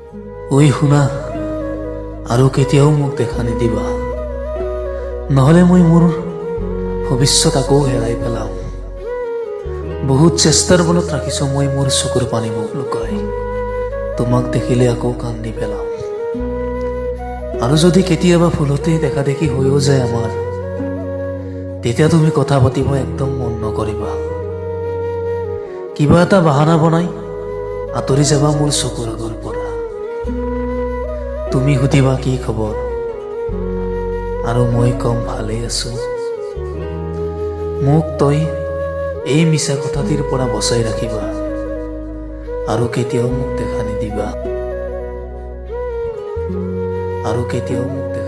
ঐ শুনা, আৰু কেতিয়াও মোক দেখা নিদিবা, নহ'লে মই মোৰ ভৱিষ্যত আকৌ হেৰাই পেলাম। বহুত চেষ্টাৰ বলত ৰাখিছো মই মোৰ চকুৰ পানী মোক লুকাই, তোমাক দেখিলে আকৌ কান্দি পেলাম। আৰু যদি কেতিয়াবা ভুলতে দেখা দেখি হৈও যায় আমাৰ, তেতিয়া তুমি কথা পাতিব একদম মন নকৰিবা। কিবা এটা বাহানা বনাই আঁতৰি যাবা মোৰ চকুৰ আগৰ পৰা। তুমি সুধিবা কি খবৰ, আৰু মই কম ভালেই আছো। মোক তই এই মিছা কথাটিৰ পৰা বচাই ৰাখিবা, আৰু কেতিয়াও মোক দেখা নিদিবা, আৰু কেতিয়াও মোক দেখা